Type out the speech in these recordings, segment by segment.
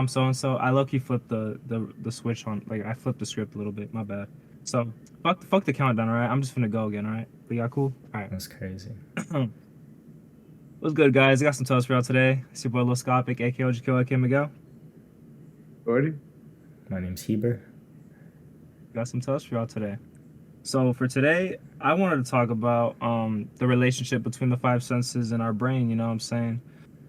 So and so. I low-key flipped the switch on. Like I flipped the script a little bit. My bad. So fuck the countdown. All right. I'm just gonna go again. All right. But yeah, cool. All right. That's crazy. What's good, guys? I got some toast for y'all today. It's your boy Lil Scopic, aka aka Miguel. Jhordy? My name's Heber. Got some toast for y'all today. So for today, I wanted to talk about the relationship between the five senses and our brain. You know what I'm saying?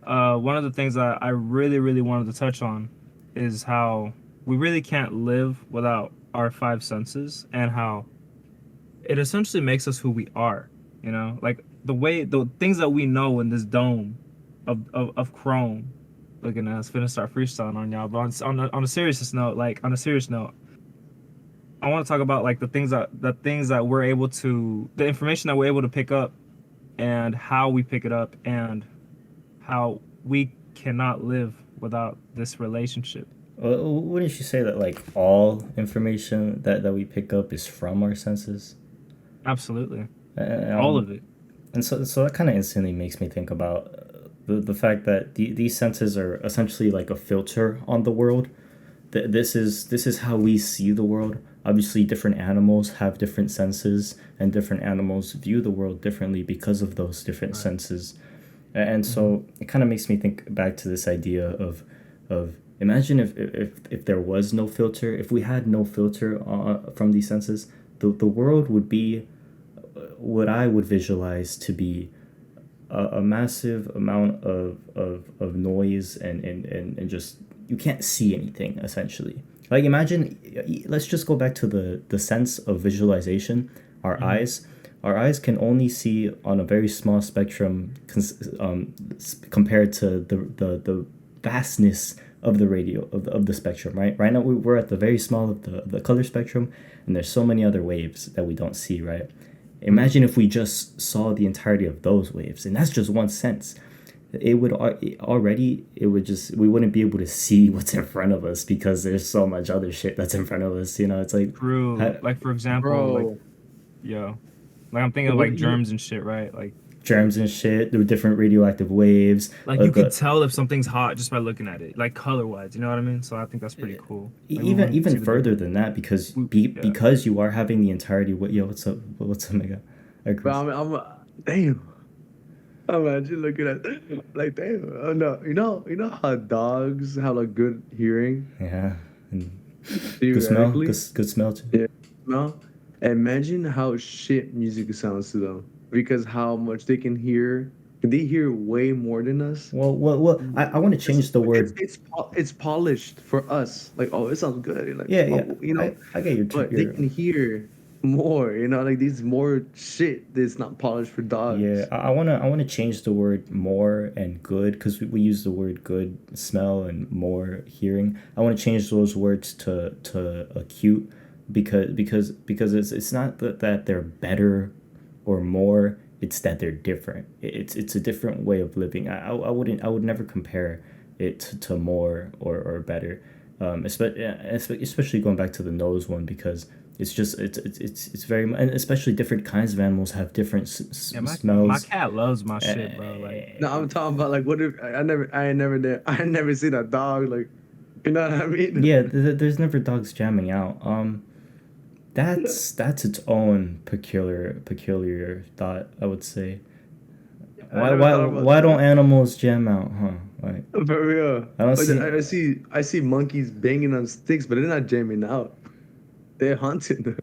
One of the things that I really wanted to touch on is how we really can't live without our five senses, and how it essentially makes us who we are. You know, like the things that we know in this dome of chrome. Looking at us, finna start freestyling on y'all. But on a serious note, I want to talk about like the things that we're able to, the information that we're able to pick up, and how we pick it up, and how we cannot live without this relationship. Wouldn't you say that like all information that we pick up is from our senses? Absolutely, all Um, of it. and so that kind of instantly makes me think about the fact that these senses are essentially like a filter on the world. This is how we see the world. Obviously, different animals have different senses, and different animals view the world differently because of those different Right. senses. And Hmm. so it kind of makes me think back to this idea of imagine if there was no filter, if we had no filter from these senses, the world would be what I would visualize to be a massive amount of noise and just you can't see anything essentially. Like imagine, let's just go back to the sense of visualization. Our Hmm. eyes, our eyes can only see on a very small spectrum compared to the vastness of the radio of the spectrum. Right now we're at the very small of the color spectrum, and there's so many other waves that we don't see, right? Hmm. Imagine if we just saw the entirety of those waves, and that's just one sense. It would already, it would just, we wouldn't be able to see what's in front of us because there's so much other shit that's in front of us. It's like, True. ha- Like for example, like Bro, yo, like I'm thinking of what like you germs and shit, right? germs and shit, there were different radioactive waves. Like you could The tell if something's hot just by looking at it, like color wise. You know what I mean? So I think that's pretty cool. Like we wouldn't even see the further difference. than that, because Yeah. because you are having the entirety. What yo? What's up, Mega? But Chris. damn. Imagine looking at like damn. Oh no, you know how dogs have like good hearing Yeah, and good smell, theoretically. good smell too. Yeah. No. Imagine how shit music sounds to them because how much they can hear. They hear way more than us. I want to change the word. It's polished for us. Like, oh, it sounds good. You're like, Yeah, yeah. oh, I get but they your can hear more. Like these more shit that's not polished for yeah. dogs. I wanna change the word more and good, because we use the word good smell and more hearing. I want to change those words to acute, because it's not that they're better or more. It's that they're different. It's a different way of living. I would never compare it to more or better. Especially going back to the nose one, because it's just it's very, and especially different kinds of animals have different Yeah, my smells. cat loves my shit, bro. Like, No, I'm talking about like what if I ain't never there. I ain't never seen a dog like, you know what I mean? Yeah, there's never dogs jamming out. That's its own peculiar thought, I would say. I never thought about Why don't that. animals jam out, huh? Like, For real. I don't But see. I see monkeys banging on sticks, but they're not jamming out. They're hunting.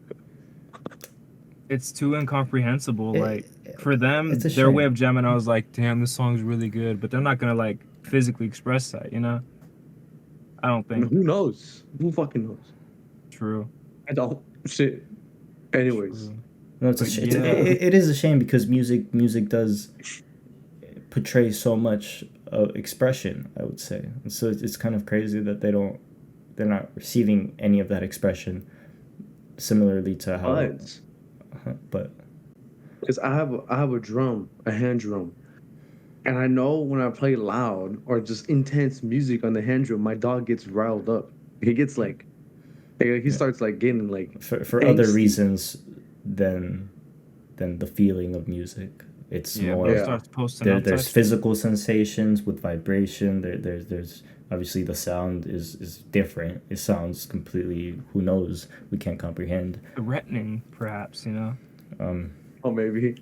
it's too incomprehensible. Like It, for it's a them, their way shame. of jamming, I was like, damn, this song's really good. But they're not gonna like physically express that, you know? I don't And think. who knows? Who fucking knows? True. I don't. Shit. Anyways. True. No, But yeah. it is a shame, because music does portray so much expression, I would say. And so it's kind of crazy that they're not receiving any of that expression, similarly to how. But But because I have a drum, a hand drum. And I know when I play loud or just intense music on the hand drum, my dog gets riled up. He gets like he yeah, starts like getting like for other angsty. reasons than the feeling of music. It's Yeah, bro more, Yeah. starts posting up type there's shit. physical sensations with vibration. There's Obviously, the sound is different. It sounds completely, who knows? We can't comprehend. Threatening, perhaps, you know. Um, Oh, maybe.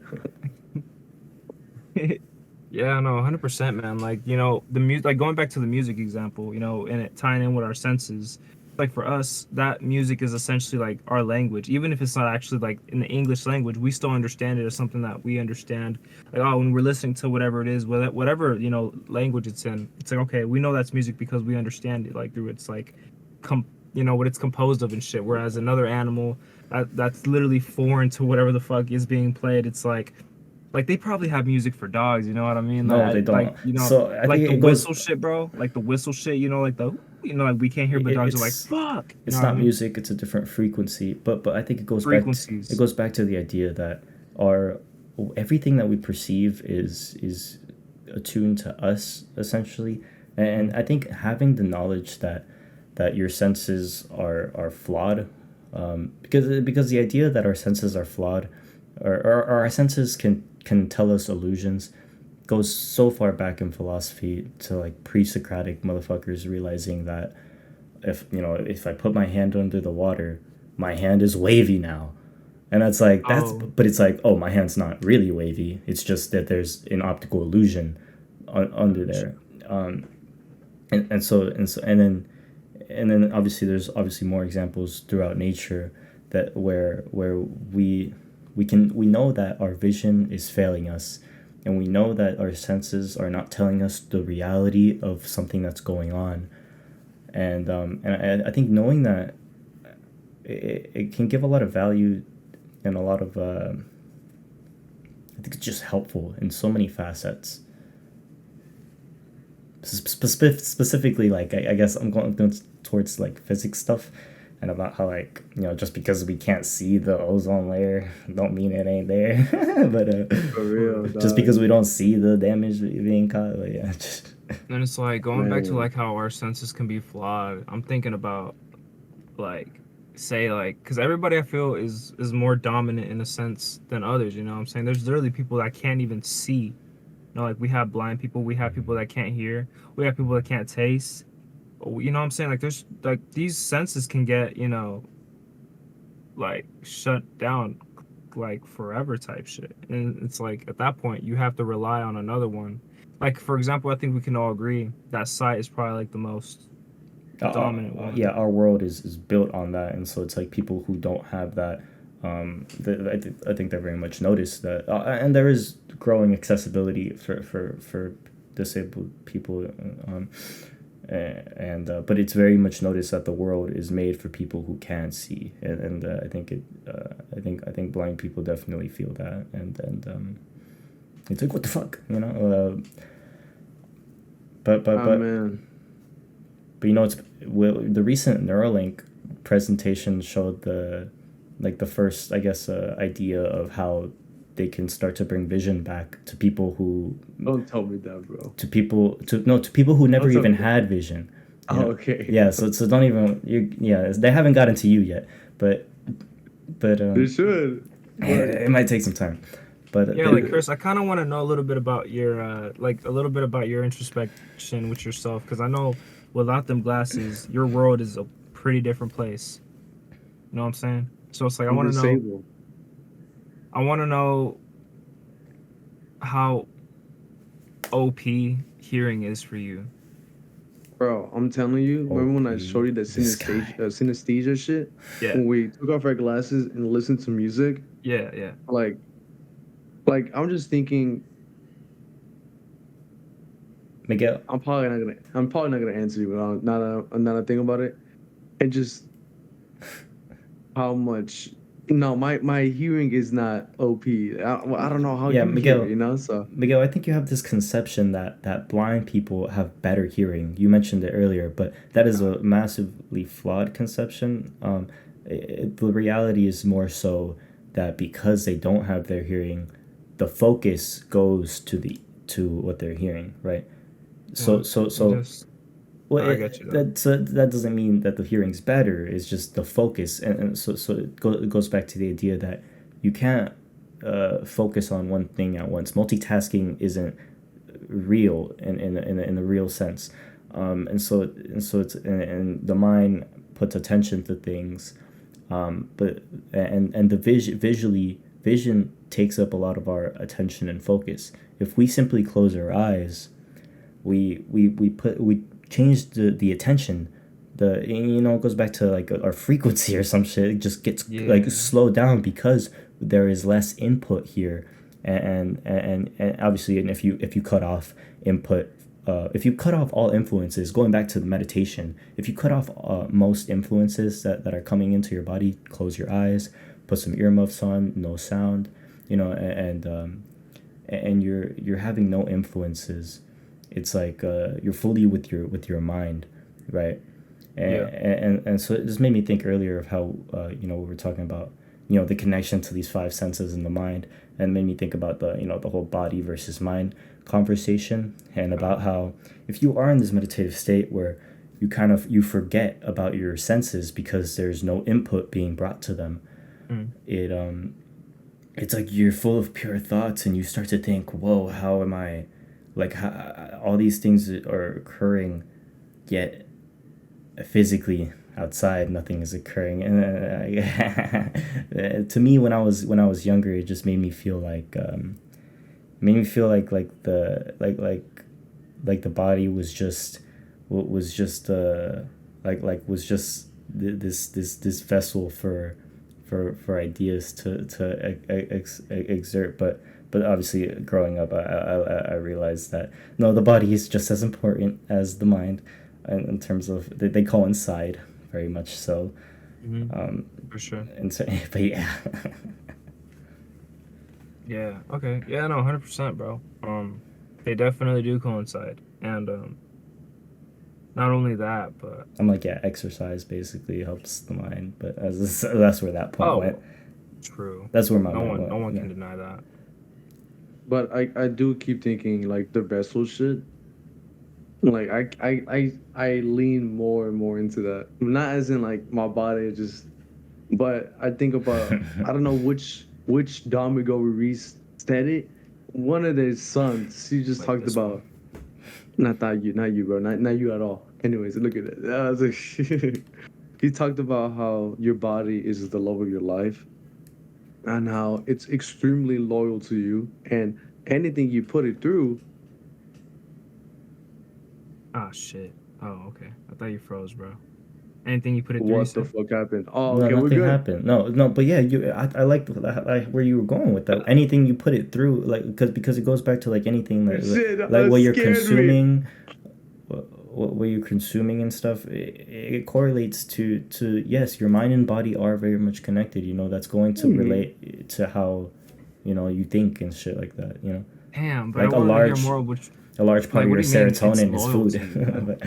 Yeah, no, 100%, man. Like, you know, the music, like going back to the music example, you know, and it tying in with our senses. Like for us, that music is essentially like our language. Even if it's not actually like in the English language, we still understand it as something that we understand. Like, oh, when we're listening to whatever it is, whatever, you know, language it's in, it's like, okay, we know that's music because we understand it, like through its like, you know, what it's composed of and shit. Whereas another animal, that's literally foreign to whatever the fuck is being played. It's like they probably have music for dogs, you know what I mean? no, they Like don't. you know, So I like think the it goes. whistle shit, bro. Like the whistle shit, you know, like the you know, like we can't hear, but dogs are like It's fuck. You know it's what I not mean? music. It's a different frequency. But I think it Frequencies. goes back to the idea that our everything that we perceive is attuned to us essentially, and I think having the knowledge that your senses are flawed, because the idea that our senses are flawed, or our senses can tell us illusions, goes so far back in philosophy to like pre-Socratic motherfuckers realizing that if I put my hand under the water, my hand is wavy now. And that's like Oh, but it's like, oh, my hand's not really wavy. It's just that there's an optical illusion under there. Um, and then obviously there's obviously more examples throughout nature that where we know that our vision is failing us, and we know that our senses are not telling us the reality of something that's going on. And I think knowing that it can give a lot of value and a lot of I think it's just helpful in so many facets. Specifically, like I guess I'm going towards like physics stuff, and about how, like, just because we can't see the ozone layer don't mean it ain't there. But For real, just dog. because we don't see the damage being caught, like, yeah, just and it's like going back to Man. like how our senses can be flawed. I'm thinking about like say like because everybody I feel is more dominant in a sense than others. You know what I'm saying? There's literally people that can't even see. You know, like we have blind people, we have people that can't hear, we have people that can't taste. You know what I'm saying? Like there's like these senses can get, you know, like shut down like forever type shit. And it's like at that point you have to rely on another one. Like for example, I think we can all agree that sight is probably like the most dominant yeah, one. our world is built on that, and so it's like people who don't have that. I think they're very much noticed that, and there is growing accessibility for disabled people, and but it's very much noticed that the world is made for people who can see, and I think I think blind people definitely feel that, and it's like, what the fuck, Oh, but man. it's the recent Neuralink presentation showed the first, I guess, idea of how they can start to bring vision back to people who Don't tell me that, bro. to people who never Don't tell even me that. had vision. Oh, okay. Yeah, so don't even they haven't gotten to you yet, but They should. it might take some time. But Yeah, like Chris, I kind of want to know a little bit about your like a little bit about your introspection with yourself because I know without them glasses, your world is a pretty different place. You know what I'm saying? So it's like I'm disabled. I want to know how OP hearing is for you. Bro, I'm telling you, remember when I showed you that this guy. synesthesia shit? Yeah, When we took off our glasses and listened to music? yeah, yeah. Like, I'm just thinking, Miguel. I'm probably not gonna answer you, but now that I think about it, and just how much. No, my hearing is not OP. I don't know how Yeah, you hear, Miguel. so. Miguel, I think you have this conception that blind people have better hearing. You mentioned it earlier, but that is a massively flawed conception. The reality is more so that because they don't have their hearing, the focus goes to what they're hearing, right? So Well, so I'm so just well, I get you though. that doesn't mean that the hearing's better. It's just the focus, and so it goes back to the idea that you can't focus on one thing at once. Multitasking isn't real in the real sense. And the mind puts attention to things, but and the vision takes up a lot of our attention and focus. If we simply close our eyes, we change the attention. It goes back to like our frequency or some shit. It just gets like slowed down because there is less input here, and obviously, and if you cut off input, if you cut off all influences, going back to the meditation, if you cut off most influences that are coming into your body, close your eyes, put some earmuffs on, no sound, and you're having no influences. It's like you're fully with your mind, right? And so it just made me think earlier of how we were talking about the connection to these five senses in the mind, and made me think about the whole body versus mind conversation, and about how if you are in this meditative state where you forget about your senses because there's no input being brought to them, it's like you're full of pure thoughts, and you start to think, whoa, how am I, like, how, all these things are occurring, yet physically outside nothing is occurring. And to me, when I was younger, it just made me feel like the body was just this vessel for ideas to exert. But obviously, growing up, I realized that no, the body is just as important as the mind, in terms of they coincide very much so. For sure. And so, but yeah. Yeah. Okay. Yeah. No. 100%, bro. They definitely do coincide, and not only that, but I'm like, yeah, exercise basically helps the mind, but that's where that point went. True. That's where my mind went. No one can deny that. But I do keep thinking like the vessel shit. Like I lean more and more into that. Not as in like my body just, but I think about I don't know which Domingo Ruiz said it. One of their sons, he just Like talked about not you, bro, not you at all. Anyways, look at it. I was like, he talked about how your body is the love of your life, and how it's extremely loyal to you, and anything you put it through. Ah, shit. Oh, okay. I thought you froze, bro. Anything you put it through? What the fuck happened? Oh, No, okay, we're nothing good. happened. No, but yeah, I like where you were going with that. Anything you put it through, like, because it goes back to like anything Shit, like what you're scared me. consuming, what you're consuming and stuff. It correlates to yes, your mind and body are very much connected. That's going to relate to how you think and shit like that. Damn, but Like I wanted to hear more. Which a large part like, of what your do you mean it's serotonin is loyal food. to you?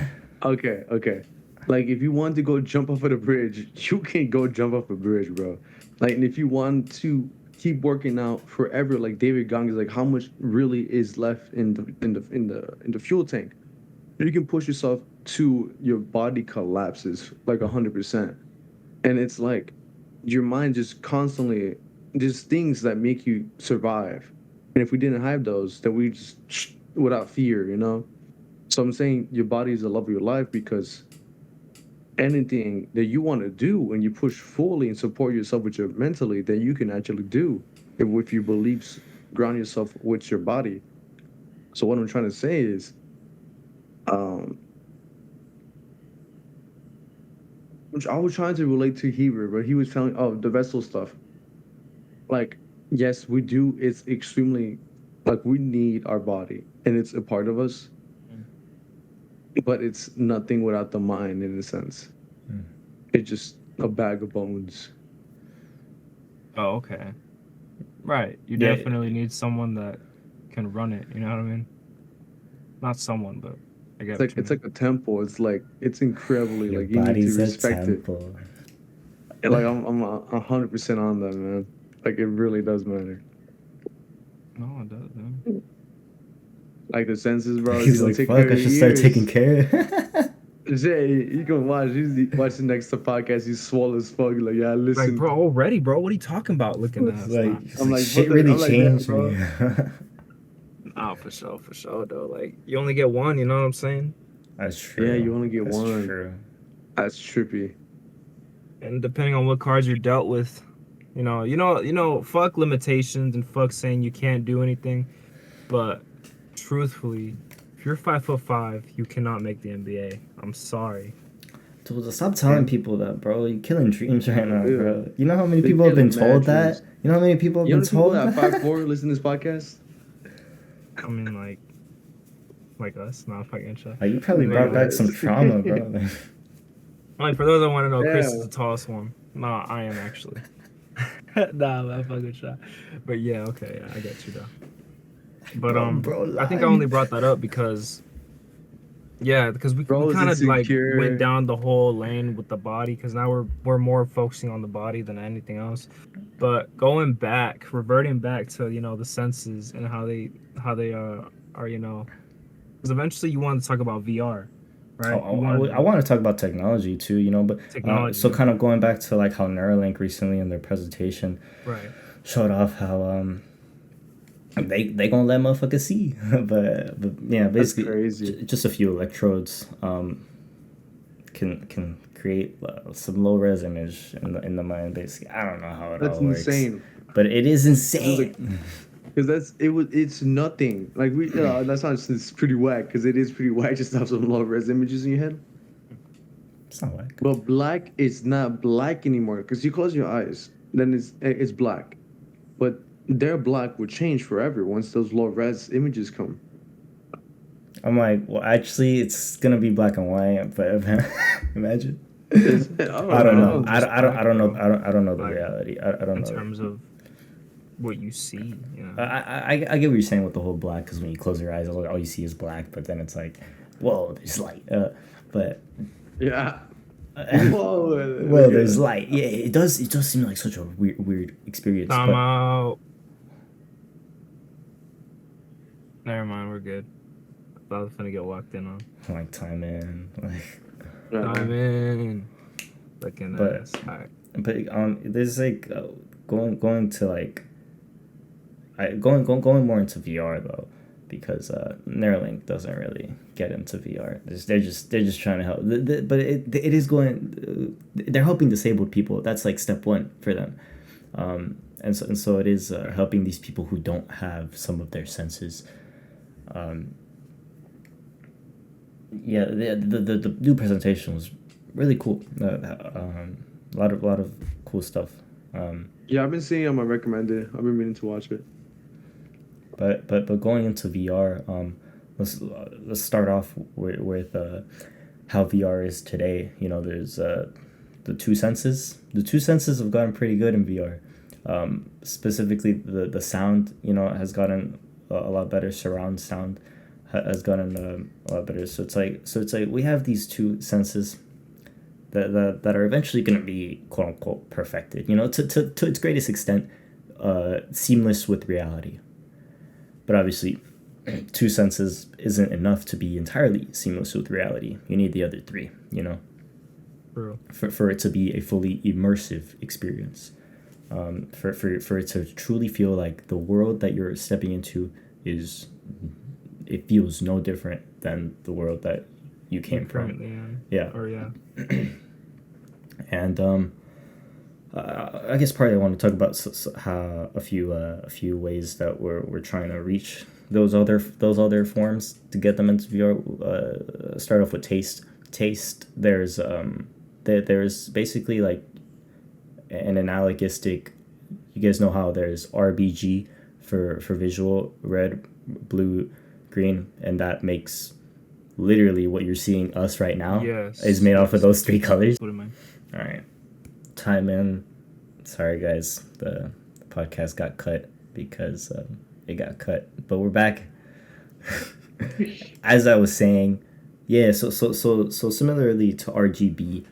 But, okay. Like if you want to go jump off of the bridge, you can go jump off a bridge, bro. Like, and if you want to keep working out forever, like David Gong is like, how much really is left in the fuel tank? You can push yourself to your body collapses like 100%, and it's like your mind just constantly there's things that make you survive, and if we didn't have those, then we just without fear. So I'm saying your body is the love of your life because anything that you want to do and you push fully and support yourself with your mentally, that you can actually do if with your beliefs, ground yourself with your body. So what I'm trying to say is, which I was trying to relate to Heber, but he was telling, oh, the vessel stuff. Like, yes, we do. It's extremely, like, we need our body, and it's a part of us. But it's nothing without the mind, in a sense. It's just a bag of bones. Oh, okay. Right. You Yeah. definitely need someone that can run it. You know what I mean? Not someone, but I get It's like a temple. It's like it's incredibly Your like you need to body's a respect it. temple. And, like I'm 100% on that, man. Like it really does matter. No, it does, man. Like the senses, bro. He's You don't like, take fuck, care I of should your start ears. taking care. Jay, you can watch. He's watch the next podcast. He's swole as fuck. Like, yeah, Like, listen. bro, already, bro. What are you talking about? Looking at It's us. like, I'm like, shit what the- really I'm like, changed yeah, me. Nah, for sure, though. Like, you only get one. You know what I'm saying? That's true. Yeah, you only get That's one. true. That's trippy. And depending on what cards you're dealt with, fuck limitations and fuck saying you can't do anything. But truthfully, if you're 5'5", you cannot make the NBA. I'm sorry. Dude, stop telling people that, bro. You're killing dreams right now, Ew. bro. You know how many They're people have been killing mad told that? dreams. You know how many people have You know been the people told at that? 5'4" listen to this podcast? I mean, like us, not fucking shit. Like, you probably brought back some trauma, bro. Like, for those that want to know, Chris Yeah. is the tallest one. Nah, I am actually. Nah, I'm fucking shot. But yeah, okay, yeah, I get you though. But Bro, I think I only brought that up because, we Bro is kind of like insecure. went down the whole lane with the body, because now we're more focusing on the body than anything else. But reverting back to the senses and how they are because eventually you want to talk about VR, right? I want to talk about technology too, but Technology. so kind of going back to like how Neuralink recently in their presentation Right. showed off how they gonna let motherfuckers see, but yeah, basically crazy. just a few electrodes can create some low res image in the mind. Basically, I don't know how it That's all works, insane. but it is insane. Because it's nothing. Like that's not it's pretty whack. Because it is pretty whack just to have some low res images in your head. It's not like But black is not black anymore. Because you close your eyes, then it's black. But their black would change forever once those low res images come. I'm like, well, actually, it's gonna be black and white, but imagine. I I don't know. I don't know. Black, I don't know the like, reality. I don't in know. terms of what you see, I get what you're saying with the whole black, because when you close your eyes, all you see is black. But then it's like, whoa, there's light. But Yeah. well, there's light. Yeah, it does seem like such a weird experience. I'm But out. Never mind, we're good. I thought I was gonna get walked in on. like time in, I'm in. Looking But- at us. Alright. but there's like going to like going more into VR though, because Neuralink doesn't really get into VR. They're just trying to help. But it is going. They're helping disabled people. That's like step one for them. And so it is helping these people who don't have some of their senses. Yeah, the new presentation was really cool. A lot of cool stuff. Yeah, I've been seeing it on my recommended. I've been meaning to watch it. But going into VR, let's start off with how VR is today. There's the two senses. The two senses have gotten pretty good in VR. Specifically, the sound has gotten a lot better. Surround sound has gotten a lot better. So it's like we have these two senses that are eventually going to be quote unquote perfected. To its greatest extent, seamless with reality. But obviously, two senses isn't enough to be entirely seamless with reality. You need the other three, True. for it to be a fully immersive experience. For it to truly feel like the world that you're stepping into it feels no different than the world that you came from. Currently in. Yeah. Or yeah. And I guess probably I want to talk about how a few ways that we're trying to reach those other forms to get them into VR. Start off with taste. There's basically like an analogistic. You guys know how there's RBG for visual, red, blue, green, and that makes literally what you're seeing us right now. Yes. Is made off of those three colors. What am I? All right, time in. Sorry guys, the podcast got cut because it got cut, but we're back. As I was saying, yeah. So similarly to RGB,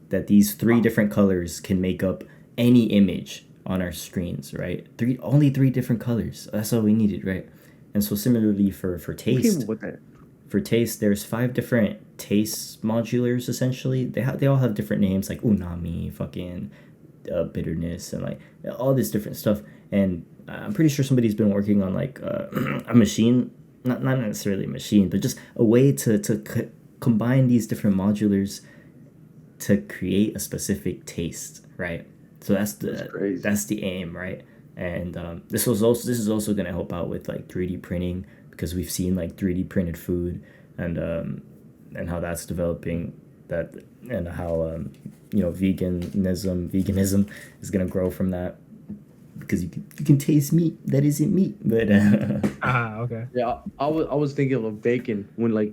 that these three different colors can make up any image on our screens, right? Only three different colors. That's all we needed, right? And so similarly for taste. What that? For taste, there's 5 different taste modulars essentially. They all have different names like umami, fucking bitterness, and like all this different stuff. And I'm pretty sure somebody's been working on like a machine not necessarily a machine, but just a way to combine these different modulars to create a specific taste, right? So crazy. that's the aim, right? And this is also gonna help out with like 3D printing because we've seen like 3D printed food and how that's developing that and how veganism is gonna grow from that because you can taste meat that isn't meat, but Okay. Yeah, I was thinking of bacon when like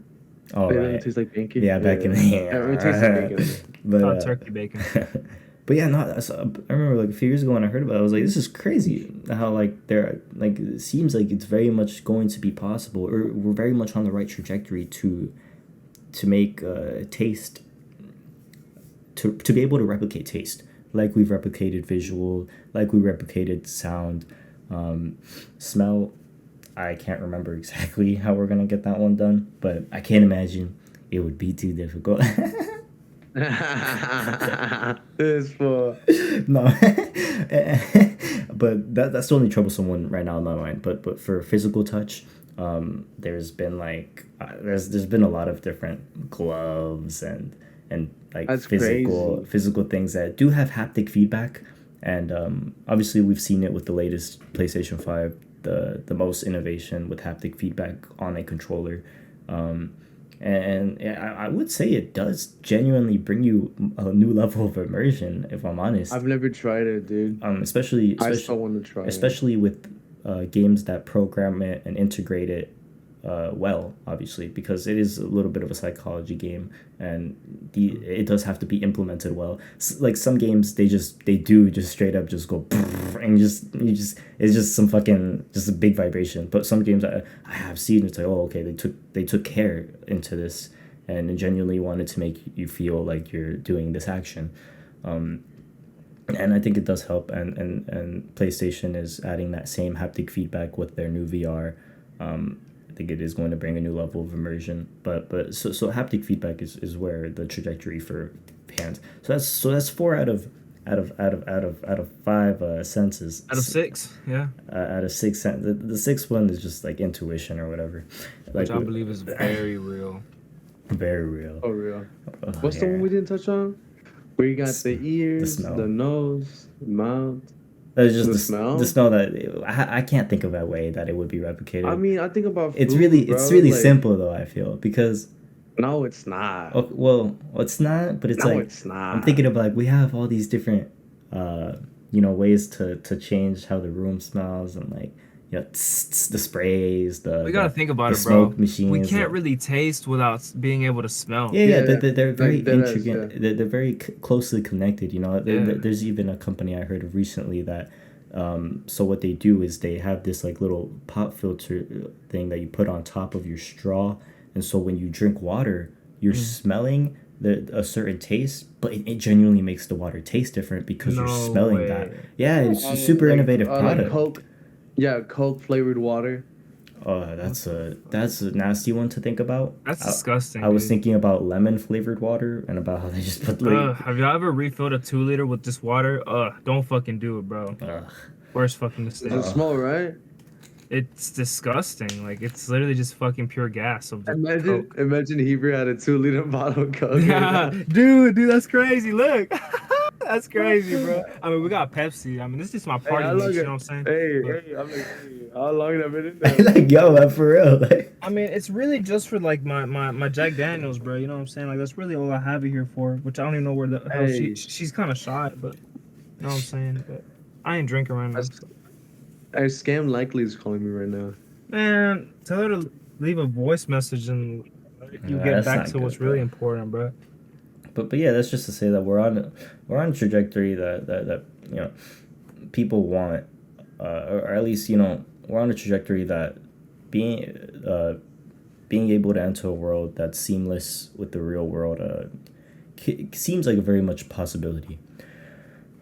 all it doesn't right, taste like bacon. yeah, back in the It tastes like bacon. but Not turkey bacon. but yeah, no, I remember like a few years ago when I heard about it, I was like, this is crazy. How like it seems like it's very much going to be possible, or we're very much on the right trajectory to make taste to be able to replicate taste, like we've replicated visual, like we replicated sound, smell. I can't remember exactly how we're gonna get that one done, but I can't imagine it would be too difficult. This for No, but that's the only troublesome one right now in my mind. But for physical touch, there's been like there's been a lot of different gloves and like That's physical things that do have haptic feedback, and obviously we've seen it with the latest PlayStation 5, the most innovation with haptic feedback on a controller. And I would say it does genuinely bring you a new level of immersion, if I'm honest. I've never tried it, dude. I still want to try it. Especially with games that program it and integrate it well, obviously, because it is a little bit of a psychology game, and it does have to be implemented well. Like some games, they do just straight up just go and it's just some fucking just a big vibration. But some games I have seen, it's like, oh, okay, they took care into this and genuinely wanted to make you feel like you're doing this action. And I think it does help, and PlayStation is adding that same haptic feedback with their new VR. I think it is going to bring a new level of immersion, but so haptic feedback is where the trajectory for hands. So that's 4 out of 5 senses. Out of 6, yeah. Out of 6 the sixth one is just like intuition or whatever, Which I believe is very real. Very real. Oh, real. What's the one we didn't touch on? Where you got the ears, the nose, the mouth. That's just the smell. The smell that I can't think of a way that it would be replicated. I mean, I think about food, it's really like, simple though. I feel because no, it's not. Well, it's not, but it's no, like it's not. I'm thinking of like we have all these different ways to change how the room smells and like the sprays. We gotta think about the it, bro. Smoke machines. We can't really taste without being able to smell. Yeah. They're very intricate. Yeah. They're very closely connected. There's even a company I heard of recently that. So what they do is they have this like little pop filter thing that you put on top of your straw, and so when you drink water, you're smelling a certain taste, but it genuinely makes the water taste different because you're smelling that. Yeah, it's a super innovative product. Like Coke. Yeah, Coke flavored water. Oh, that's a nasty one to think about. That's disgusting. I was thinking about lemon flavored water and about how they just put like. Have y'all ever refilled a 2-liter with just water? Don't fucking do it, bro. Worst fucking mistake. Does it smell right? It's disgusting. Like it's literally just fucking pure gas. Of Imagine Heber had a 2-liter bottle of Coke. Yeah, dude, that's crazy. Look. That's crazy, bro. I mean, we got Pepsi. I mean, this is just my party mix, you know what I'm saying? Hey, how long have I been in there? Like, yo, for real. Like. I mean, it's really just for, like, my Jack Daniels, bro. You know what I'm saying? Like, that's really all I have it here for, which I don't even know where the hell she's kind of shy, but, you know what I'm saying? But I ain't drinking right now. Scam Likely is calling me right now. Man, tell her to leave a voice message and you get back to what's really important, bro. But yeah, that's just to say that we're on a trajectory that people want, or at least we're on a trajectory that being able to enter a world that's seamless with the real world seems like a very much possibility,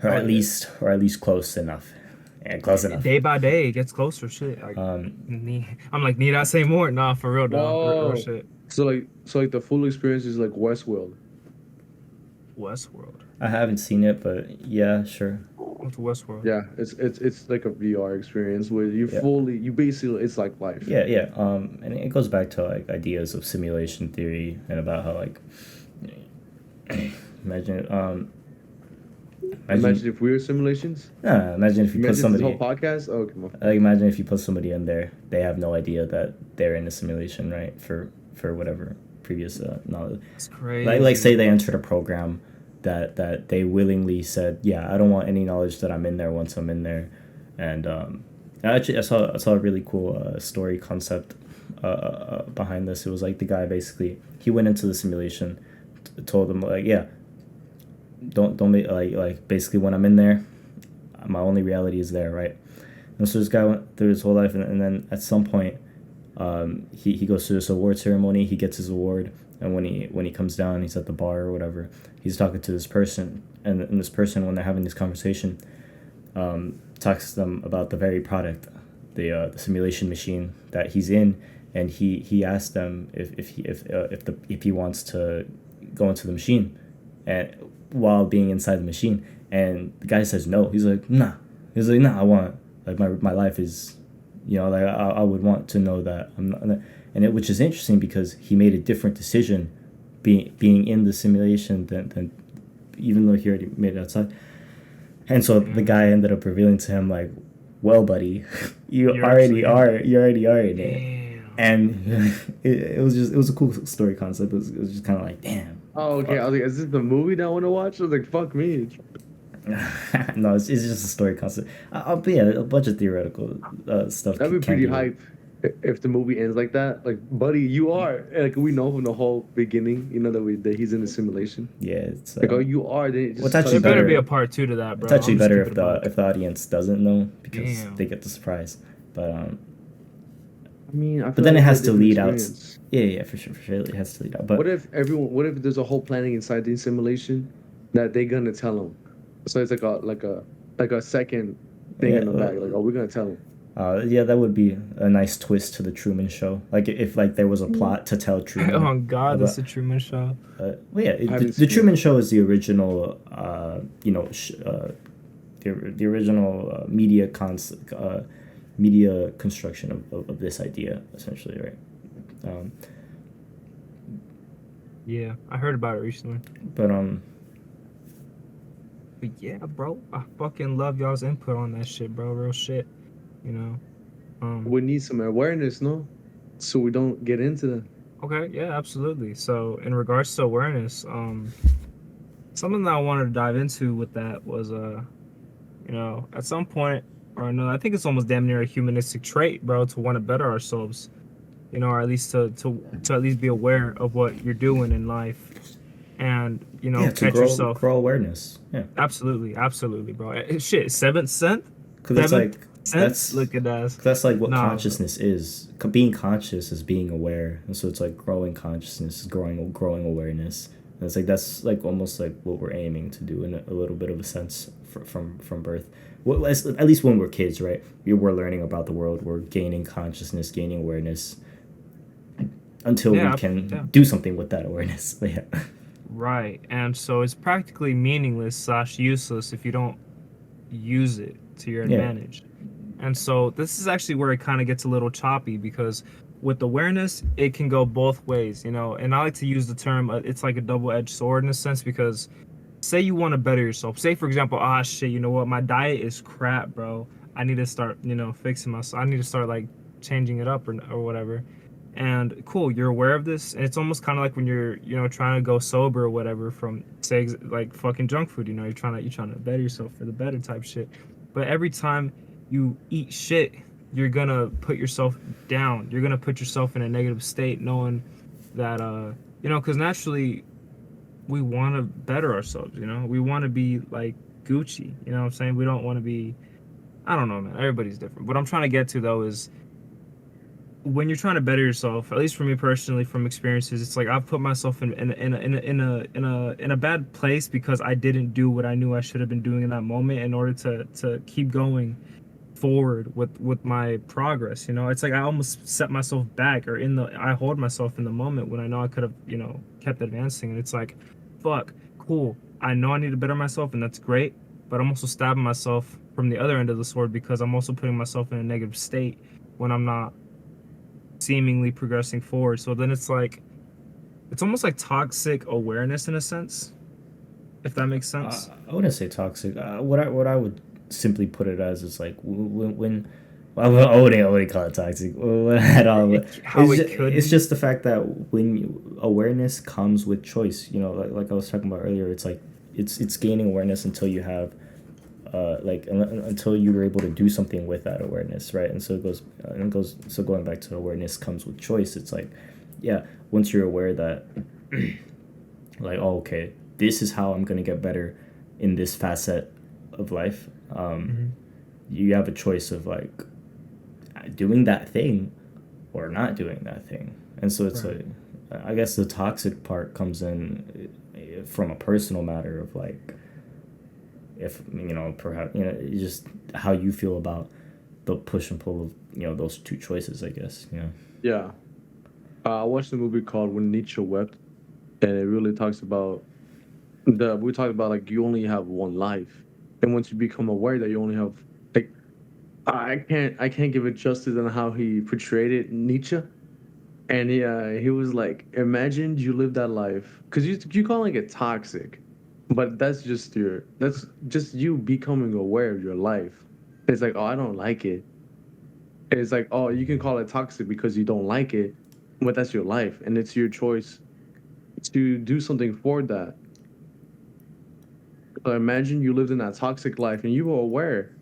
or at least close enough. Yeah, close enough. Day by day, it gets closer. Shit. Like, I'm like, need I say more? Nah, for real, dog. Real shit. So like the full experience is like Westworld. Westworld. I haven't seen it, but yeah, sure. What's Westworld? Yeah, it's like a VR experience where Yeah. you basically it's like life. Yeah, yeah. And it goes back to like ideas of simulation theory and about how like imagine Imagine imagine if we were simulations. imagine if you put Imagine this whole somebody podcast. Oh, come on. like imagine if you put somebody in there, they have no idea that they're in a simulation, right? For whatever previous knowledge. It's crazy. Like say they entered a program that they willingly said, yeah, I don't want any knowledge that I'm in there once I'm in there, and I saw a really cool story concept behind this. It was like the guy basically he went into the simulation, told them like, yeah, don't make like basically when I'm in there, my only reality is there, right? And so this guy went through his whole life, and then at some point, he goes to this award ceremony. He gets his award, and when he comes down, he's at the bar or whatever. He's talking to this person, and this person, when they're having this conversation, talks to them about the very product, the simulation machine that he's in, and he asked them if he wants to go into the machine, and while being inside the machine, and the guy says no. He's like, nah. He's like, nah. I want like my life is, like I would want to know that I'm not, and which is interesting because he made a different decision, being in the simulation than even though he already made it outside. And so the guy ended up revealing to him like, well, buddy, you already are in it. Damn. And it was a cool story concept. It was just kind of like, damn. Oh, okay. I was like, is this the movie that I want to watch? I was like, fuck me. No, it's just a story concept. But yeah, a bunch of theoretical stuff. That'd be can pretty be hype if the movie ends like that. Like, buddy, you are like we know from the whole beginning. That he's in a simulation. Yeah, it's Like, oh, you are. Then it just What's actually There better better- be a part 2 to that, bro. it's actually I'm just better keeping it a buck. if the audience doesn't know because Damn. they get the surprise. But I mean, I feel but then like it has it's a to different lead out. experience. Yeah, for sure, it has to lead out. But What if there's a whole planning inside the simulation that they're gonna tell them? So it's like a second thing in the back. Like, oh, we're gonna tell them. yeah, that would be a nice twist to the Truman Show. Like if like there was a plot to tell Truman. Oh God, that's about- the Truman Show. Well, yeah, haven't the seen Truman Show is the original, the original media construction of this idea, essentially, right? Yeah, I heard about it recently. But But yeah, bro, I fucking love y'all's input on that shit, bro. Real shit, you know. We need some awareness, no? So we don't get into that. Okay, yeah, absolutely. So in regards to awareness, something that I wanted to dive into with that was at some point or another, I think it's almost damn near a humanistic trait, bro, to want to better ourselves, or at least to at least be aware of what you're doing in life, and to catch yourself. grow awareness. Yeah, Absolutely, bro. Shit, seventh sense. because it's like Sense. Look at us. that's like what Nah, consciousness is. Being conscious is being aware, and so it's like growing consciousness is growing awareness. And it's like that's like almost like what we're aiming to do in a little bit of a sense from birth. Well, at least when we're kids, right? We're learning about the world. We're gaining consciousness, gaining awareness, until we can do something with that awareness. But yeah. Right, and so it's practically meaningless / useless if you don't use it to your advantage. And so this is actually where it kind of gets a little choppy because with awareness, it can go both ways, And I like to use the term, it's like a double-edged sword in a sense because say you want to better yourself. Say, for example, shit, you know what? My diet is crap, bro. I need to start, fixing myself. I need to start, like, changing it up or whatever. And cool, you're aware of this. And it's almost kind of like when you're, trying to go sober or whatever from, say, like fucking junk food, you're trying to better yourself for the better type shit. But every time you eat shit, you're gonna put yourself down. You're gonna put yourself in a negative state, knowing that because naturally we want to better ourselves. We want to be like Gucci. You know what I'm saying? We don't want to be. I don't know, man. Everybody's different. What I'm trying to get to though is when you're trying to better yourself. At least for me personally, from experiences, it's like I've put myself in a bad place because I didn't do what I knew I should have been doing in that moment in order to keep going forward with my progress. It's like I almost set myself back I hold myself in the moment when I know I could have kept advancing, and it's like fuck, cool, I know I need to better myself, and that's great, but I'm also stabbing myself from the other end of the sword because I'm also putting myself in a negative state when I'm not seemingly progressing forward. So then it's almost like toxic awareness in a sense, if that makes sense. I wouldn't say toxic. What I would simply put it as is like when well, I wouldn't call it toxic at all. But How it could it's be. just the fact that when awareness comes with choice, like I was talking about earlier, it's like it's gaining awareness until you have until you're able to do something with that awareness, right? And so going back to awareness comes with choice. It's like, yeah, once you're aware that like, oh, okay, this is how I'm gonna get better in this facet of life. Hmm. You have a choice of like doing that thing or not doing that thing, and so it's Right. like, I guess the toxic part comes in from a personal matter of like, if perhaps just how you feel about the push and pull of those two choices, I guess. Yeah. I watched a movie called When Nietzsche Wept, and it really talks about we talked about like you only have one life, and once you become aware that you only have like I can't give it justice on how he portrayed it, Nietzsche. And he was like, imagine you live that life because you calling it toxic, but that's just you becoming aware of your life. It's like, oh, I don't like it. It's like, oh, you can call it toxic because you don't like it, but that's your life, and it's your choice to do something for that. So imagine you lived in that toxic life and you were aware,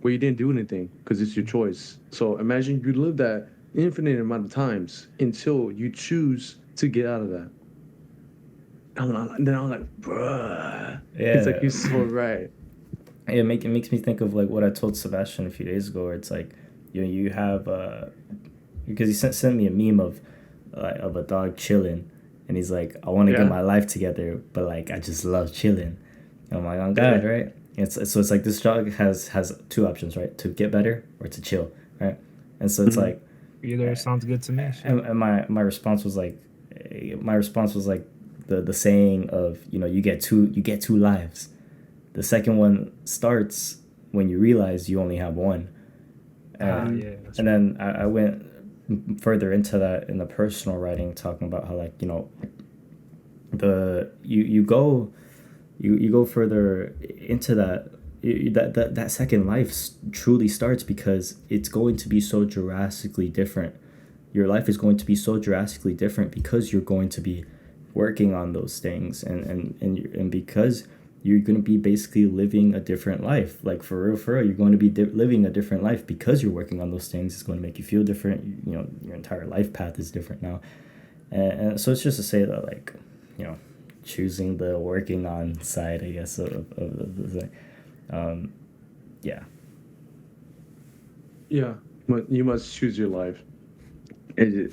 but you didn't do anything because it's your choice. So imagine you live that infinite amount of times until you choose to get out of that. And then I'm like, bruh. It's like Yeah, you're so right. it makes me think of like what I told Sebastian a few days ago, where it's like you have because he sent me a meme of a dog chilling, and he's like, I want to get Yeah. my life together, but like I just love chilling. And I'm like, oh Yeah. God, right? So it's like this dog has two options, right? To get better or to chill, right? And so it's Mhm. like, Either sounds good to me. Shit. and my response was like the saying of you get two lives. The second one starts when you realize you only have one. Ah, And Mhm. yeah, that's and right. then I went further into that in the personal writing, talking about how like the you go further into that. That second life truly starts because it's going to be so drastically different. Your life is going to be so drastically different because you're going to be working on those things, and because you're going to be basically living a different life, like for real, you're going to be living a different life because you're working on those things. It's going to make you feel different. Your entire life path is different now. And so it's just to say that, like, you know choosing the working on side, I guess, of the thing. um yeah. Yeah. But you must choose your life. It,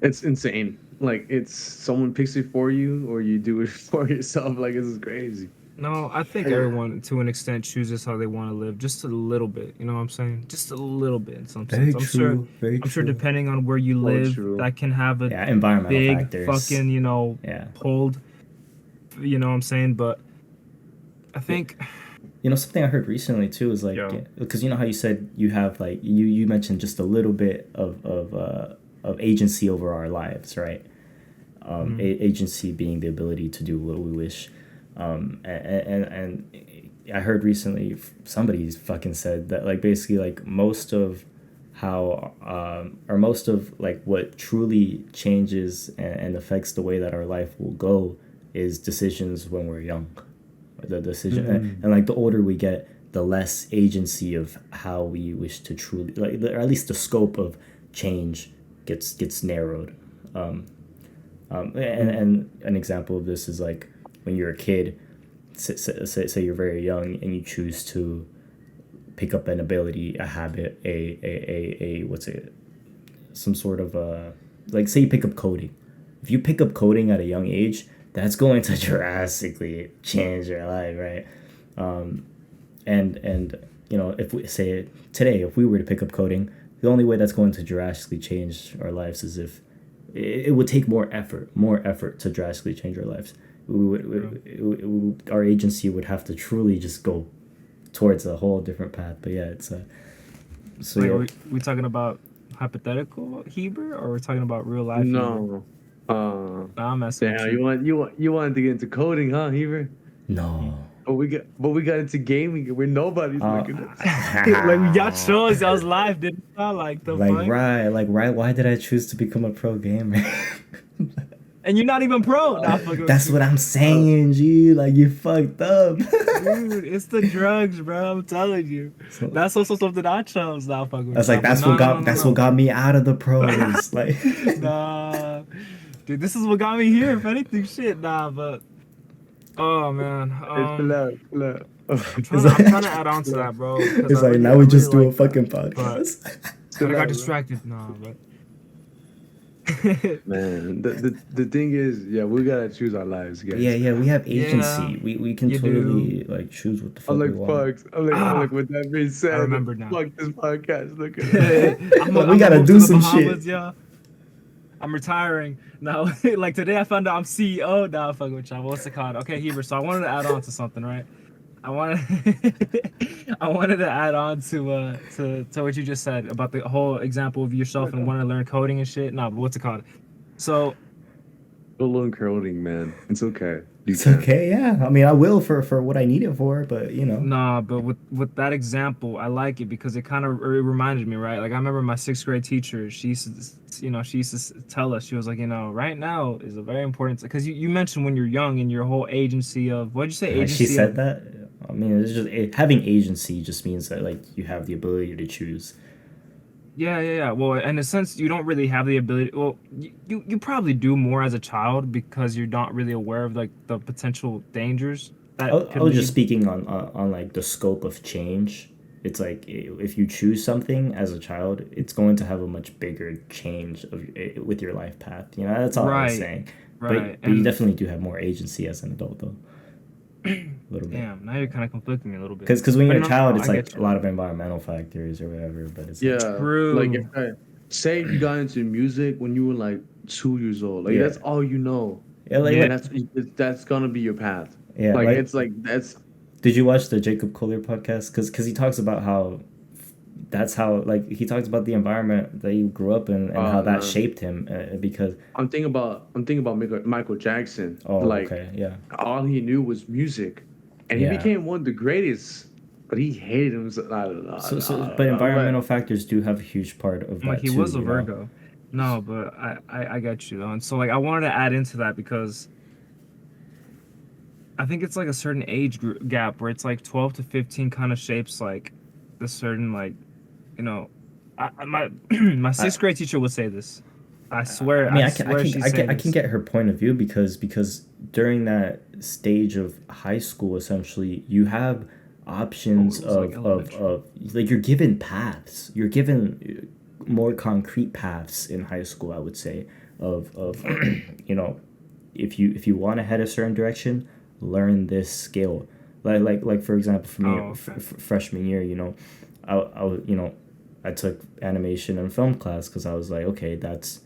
it's insane. Like it's someone picks it for you or you do it for yourself. Like this is crazy. No, I think everyone to an extent chooses how they want to live, just a little bit. You know what I'm saying? Just a little bit in some Very sense. true, very I'm sure true. depending on where you So live, true. that can have a Yeah, environmental big factors. fucking, Yeah. hold. You know what I'm saying? But I Yeah. think, Something I heard recently too is like, yo, because how you said you have like you mentioned just a little bit of agency over our lives, right? mhm. Agency being the ability to do what we wish. And I heard recently somebody fucking said that, like, basically like most of how or most of like what truly changes and affects the way that our life will go is decisions when we're young. The decision, Mm. and like the older we get, the less agency of how we wish to truly, like, or at least the scope of change gets narrowed. um, Mm. and an example of this is like when you're a kid, say you're very young and you choose to pick up an ability, a habit, a what's it, some sort of like, say you pick up coding. If you pick up coding at a young age, that's going to drastically change your life, right? And if we say today, if we were to pick up coding, the only way that's going to drastically change our lives is if it would take more effort to drastically change our lives. our agency would have to truly just go towards a whole different path. But yeah, it's so Like, yeah. we talking about hypothetical Heber, or we're talking about real life Heber? No. Uh, Nah, I'm messing with Damn, you. you wanted to get into coding, huh, Heber? No. But we got into gaming where nobody's Uh, looking at. Like, y'all shows y'all was live, didn't y'all? Like, the fuck? like right. Why did I choose to become a pro gamer? And you're not even pro. Nah, fucking with That's you. what I'm saying, G. Like you fucked up. Dude, it's the drugs, bro. I'm telling you. So, That's also something I chose. Nah, fucking with that's you. like But no, no, no, that's no, what got me out of the pros. Like no. Nah. Dude, this is what got me here, if anything. Shit, nah, but. Oh, man. Hey, chill out, chill out. I'm trying to add on to that, bro. Because it's I like really, now I we really just do a like that. fucking But podcast. I got bro. distracted. Nah, but. Man, the thing is, yeah, we gotta choose our lives, guys. Yeah, we have Yeah, agency. We can you totally like choose what the I'm fuck we like, want. fuck. I'm like, Ah, with that being I said, remember now. fuck this podcast. Look at it. I'm Like, we gonna gotta move do to the some Bahamas, shit. yeah. I'm retiring now. Like today, I found out I'm CEO. Nah, fucking with y'all. What's it called? Okay, Heber. So I wanted to add on to something, right? I wanted, I wanted to add on to what you just said about the whole example of yourself and wanting to learn coding and shit. Nah, but what's it called? So Go learn coding, man. It's okay. You It's can. okay, yeah. I mean, I will for what I need it for, but you know. nah, but with that example, I like it because it kind of it reminded me, right? Like I remember my sixth grade teacher. She used to, she used to tell us. She was like, right now is a very important because you mentioned when you're young and your whole agency of what'd you say? She Agency said of that. I mean, it's just having agency just means that like you have the ability to choose. yeah. Well, in a sense, you don't really have the ability. Well, you probably do more as a child because you're not really aware of like the potential dangers that I could was just lead. speaking on like the scope of change. It's like if you choose something as a child, it's going to have a much bigger change with your life path. You know, that's all I was Right, saying. right, But you and definitely do have more agency as an adult, though, a little bit. damn, now you're kind of conflicting me a little bit. Because when But you're a no, child, no, it's I get like a you. lot of environmental factors or whatever. But it's like Yeah, like if True. say you got into music when you were like 2 years old, like yeah, that's all you know, yeah, Yeah. and that's gonna be your path. yeah. Like Like, it's like that's did you watch the Jacob Collier podcast? Because he talks about how that's how like he talks about the environment that he grew up in and how that man. shaped him because I'm thinking about Michael Jackson. oh Like okay yeah all he knew was music, and he yeah became one of the greatest. But he hated himself. I don't know. I but don't know. environmental factors do have a huge part of Like that he too, was a you know. Virgo. No, but I get you though. And so like I wanted to add into that because I think it's like a certain gap where it's like 12 to 15 kind of shapes like the certain like, you know, my my I sixth grade teacher would say this. I mean I swear she's saying I can this. get her point of view because during that stage of high school essentially you have Oh, options it was like elementary. of like you're given paths, you're given more concrete paths in high school, I would say, of you know, if you want to head a certain direction, learn this skill. Like for example, for me, Oh, okay. freshman year, you know, you know, I took animation and film class because I was like, okay, that's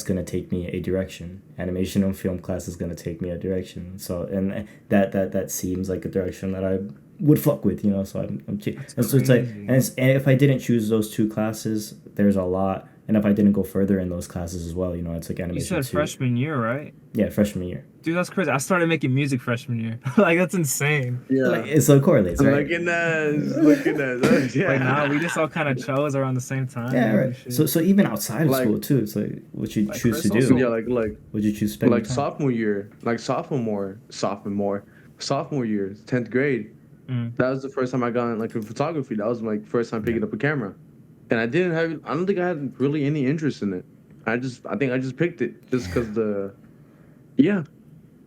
gonna take me a direction. Animation and film class is gonna take me a direction. So and that seems like a direction that I would fuck with, you know. So That's and so it's like crazy. and if I didn't choose those two classes, there's a lot. And if I didn't go further in those classes as well, you know, I took You animation said too. freshman year, right? Yeah, freshman year. Dude, that's crazy. I started making music freshman year. Like that's insane. Like Yeah. so it correlates, right? Look at us. Look at us. Like nah, we just Yeah. all kind of chose around the same time, Yeah, maybe right. shit. So even outside of Like school too, it's like what you Like choose to Chris do. yeah, also like What you choose to spend your like time. sophomore year, like sophomore year, 10th grade. mm, That was the first time I got in, like in photography. That was my first time Yeah. picking up a camera, and I don't think I had really any interest in it. I think I just picked it just because yeah.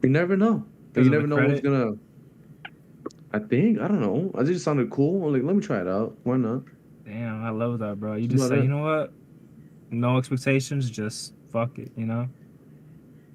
You never know. because You of the never know what's credit. gonna. I don't know. I just sounded cool. I'm like, let me try it out. Why not? Damn, I love that, bro. You That's just about say, you it. know what? No expectations, just fuck it, you know?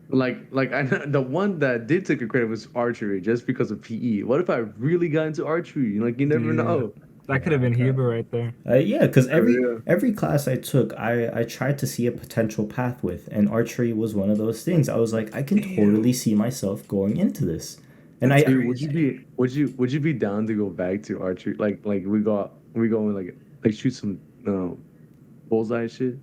Like the one that did take a credit was archery, just because of PE. What if I really got into archery? Like you never Dude, know. That could have been okay. Heber right there. Yeah, because Oh, yeah. every class I took, I tried to see a potential path with, and archery was one of those things. I was like, I can totally Damn. see myself going into this, and That's I Dude, crazy. would you be down to go back to archery? Like we go and like shoot some bullseye shit.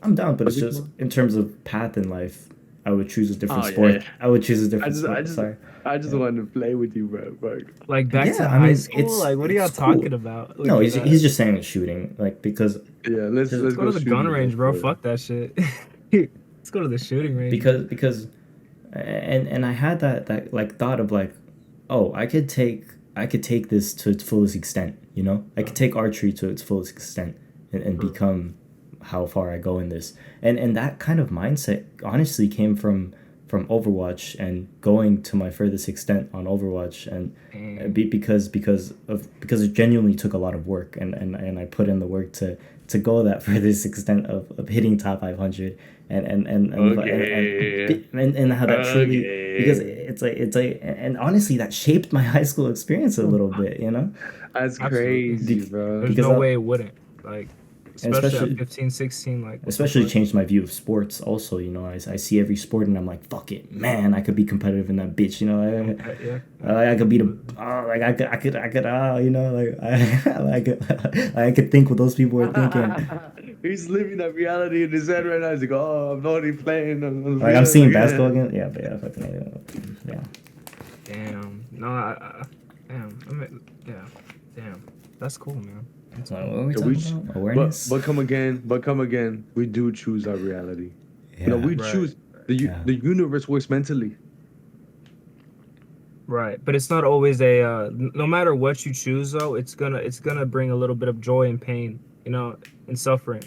I'm down, but What's it's it just called? in terms of path in life, I would choose a different Oh yeah, sport. yeah. I would choose a I different just I sport. just Sorry. I just Yeah. wanted to play with you, bro. Fuck. Like back to Yeah, I high mean school? Like what are y'all it's cool. talking about? No, Look at he's that. just saying it's shooting, like Yeah, just let's Let's go go to the gun shooting again range, bro. for it. Fuck that shit. Let's go to the shooting range, bro. because and I had that like thought of like, oh, I could take this to its fullest extent, you know? I could take archery to its fullest extent and become how far I go in this. And that kind of mindset honestly came from Overwatch and going to my furthest extent on Overwatch and Damn. because it genuinely took a lot of work and I put in the work to go that furthest extent of hitting top 500 Okay. and how that truly because Okay. it's like and honestly that shaped my high school experience a little bit, you know. That's Absolutely. crazy, Be- bro. There's because no I, way it wouldn't. Like, and especially at 15, 16, like, what the especially fuck? changed my view of sports also, you know. I see every sport and I'm like, fuck it, man, I could be competitive in that bitch, you know. Yeah. I could be the like you know, like I could think what those people were thinking. He's living that reality in his head right now. He's like, oh, I'm already playing. I'm Like I'm real seeing basketball again. again. Yeah, but yeah, fucking yeah. Damn. No, damn. I mean, yeah. Damn. That's cool, man. That's So what cool. were we Yeah, talking about? Awareness. but come again. We do choose our reality. No, Yeah, we Right. choose yeah. the universe works mentally. Right. But it's not always a, no matter what you choose, though, it's gonna bring a little bit of joy and pain, and suffering,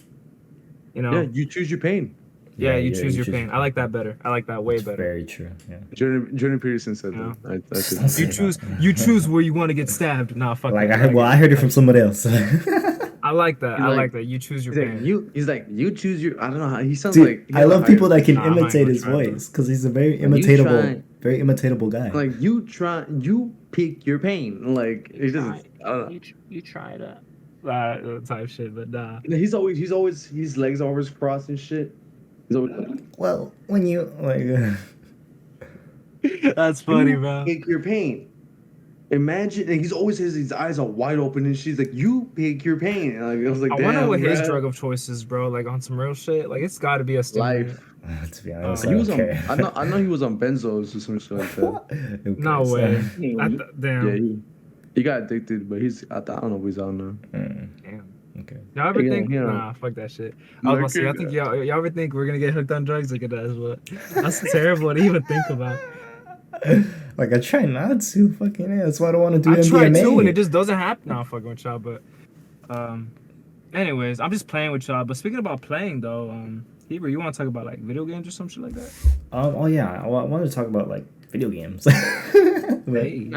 you Yeah, know? you choose your pain. Yeah, Yeah, you yeah, choose you your choose. pain. I like that better. I like that way That's better. very true. Yeah. Jordan Peterson said You know? that. I said Don't that. You say choose you that. choose where you want to get stabbed. Nah, fuck Like that. Like, I heard it from type shit. somebody else. I like that. He's I like, like that. You choose your pain. he's like, you choose your. I don't know how he sounds Dude, like he I has a love higher people that can pitch. Nah, I'm not even imitate gonna his try, bro. voice because he's a very You try, very imitatable guy. like you pick your pain. Like he doesn't. I don't know. You try that. Type shit, but nah. He's always his legs are always crossed and shit. He's always Well, when you like, That's funny, you bro. pick your pain. Imagine, and he's always has his eyes are wide open, and she's like, "You pick your pain." And I was like, I wonder what "Damn, his bro. drug of choice is, bro. Like on some real shit. Like it's got to be a stimulant. Life." to be honest, And I he don't was on. care. I know he was on benzos or some shit like that. Who No cares? way. Yeah, Damn. he got addicted, but I don't know if he's on now. Damn. Okay. Y'all ever Yeah, think? yeah. Nah, fuck that shit. I was about to say, I think y'all ever think we're gonna get hooked on drugs? Look at that, but that's terrible to even think about. Like I try not to fucking yeah, that's why I don't want to do I try MDMA. too, and it just doesn't happen. Nah, fucking with y'all, but anyways, I'm just playing with y'all. But speaking about playing though, Heber, you want to talk about like video games or some shit like that? Oh yeah, I wanted to talk about like video games. Hey,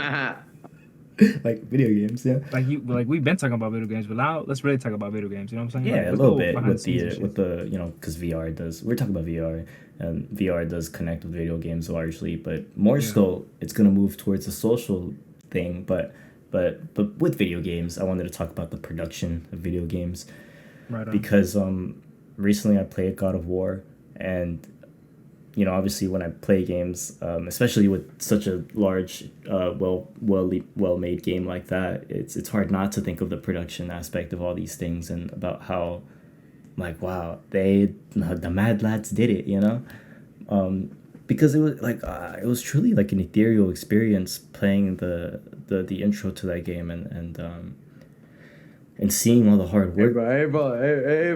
Like video games, yeah. like we've been talking about video games, but now let's really talk about video games. You know what I'm saying? Yeah, Like, a let's little go bit behind with scenes and shit. with the because VR does. We're talking about VR, and VR does connect with video games largely, but more so it's gonna move towards a social thing. But with video games, I wanted to talk about the production of video games Right on. because recently I played God of War, and obviously when I play games, especially with such a large, well made game like that, it's hard not to think of the production aspect of all these things and about how, like, wow, the Mad Lads did it, because it was like it was truly like an ethereal experience playing the intro to that game and seeing all the hard work. Hey, bro,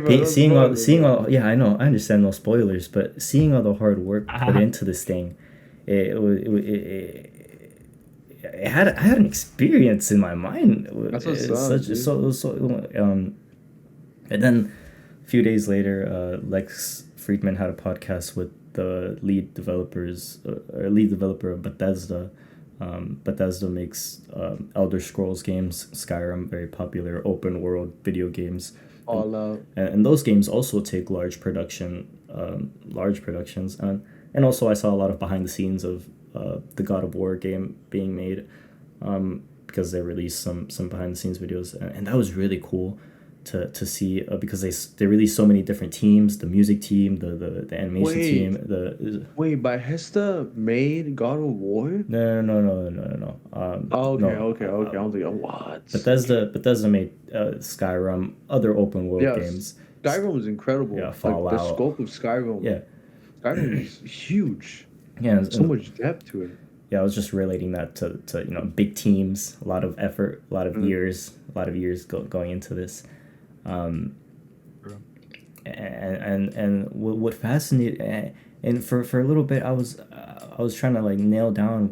don't Seeing spoil all, it, seeing bro. all, yeah, I know, I understand no spoilers, but seeing all the hard work put into this thing, it had I had an experience in my mind. That's what's It's up, such dude. and then a few days later, Lex Friedman had a podcast with the lead developer of Bethesda. Bethesda makes Elder Scrolls games, Skyrim, very popular open world video games. All out. And those games also take large productions, and also I saw a lot of behind the scenes of the God of War game being made, because they released some behind the scenes videos, and that was really cool to see, because they released so many different teams, the music team, the animation team, Wait, the wait, Bethesda made God of War? no. Oh, okay, No, okay, okay. I don't think what? Bethesda made Skyrim, other open world Yes, games, Skyrim was yeah, incredible. Like the Fallout, scope of Skyrim, yeah, Skyrim was huge. yeah, So much depth to it. yeah. I was just relating that to big teams, a lot of effort, Mm. a lot of years going into this. Um, True. and what fascinated, and for a little bit I was trying to like nail down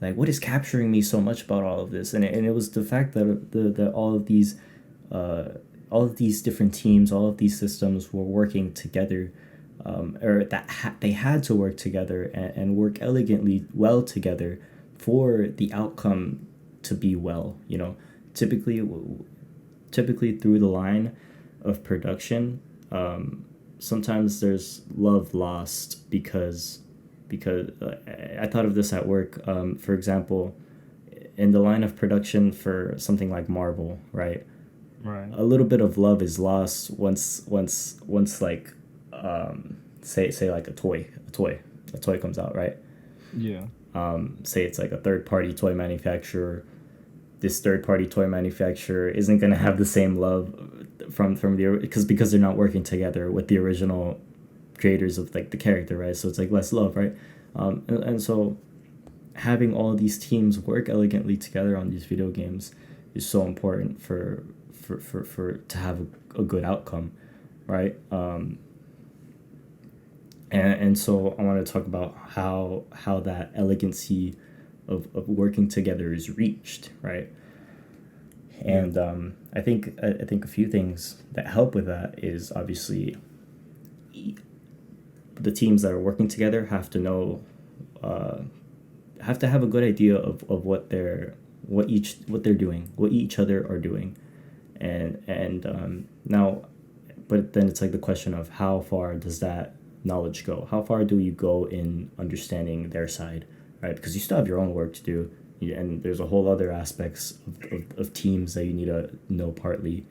like what is capturing me so much about all of this, and it was the fact that that uh, all of these different teams, all of these systems were working together, or that they had to work together and work elegantly well together for the outcome to be well, typically typically through the line of production, sometimes there's love lost because I thought of this at work. For example, in the line of production for something like Marvel, right? Right. A little bit of love is lost once like, say like a toy comes out, right? Yeah. Say it's like a third party toy manufacturer. This third party toy manufacturer isn't going to have the same love from the, because they're not working together with the original creators of like the character, right? So it's like less love, right? And so having all these teams work elegantly together on these video games is so important for to have a good outcome, right? And so I want to talk about how that elegancy of working together is reached, right? And I think a few things that help with that is obviously the teams that are working together have to know, have to have a good idea of what they're doing, what each other are doing, and now, but then it's like the question of how far does that knowledge go? How far do you go in understanding their side, right? Because you still have your own work to do, and there's a whole other aspects of teams that you need to know partly.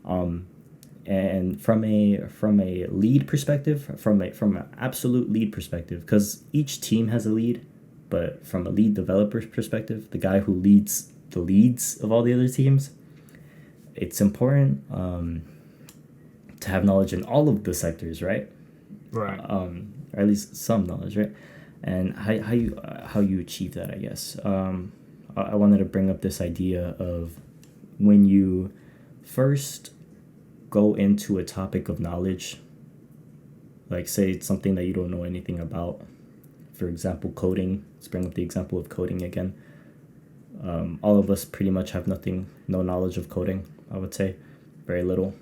And from a lead perspective, from an absolute lead perspective, because each team has a lead, but from a lead developer perspective, the guy who leads the leads of all the other teams, it's important to have knowledge in all of the sectors, right? Right. Or at least some knowledge, right? And how you achieve that, I guess. I wanted to bring up this idea of when you first go into a topic of knowledge, like say it's something that you don't know anything about. For example, coding. Let's bring up the example of coding again. All of us pretty much have no knowledge of coding, I would say. Very little.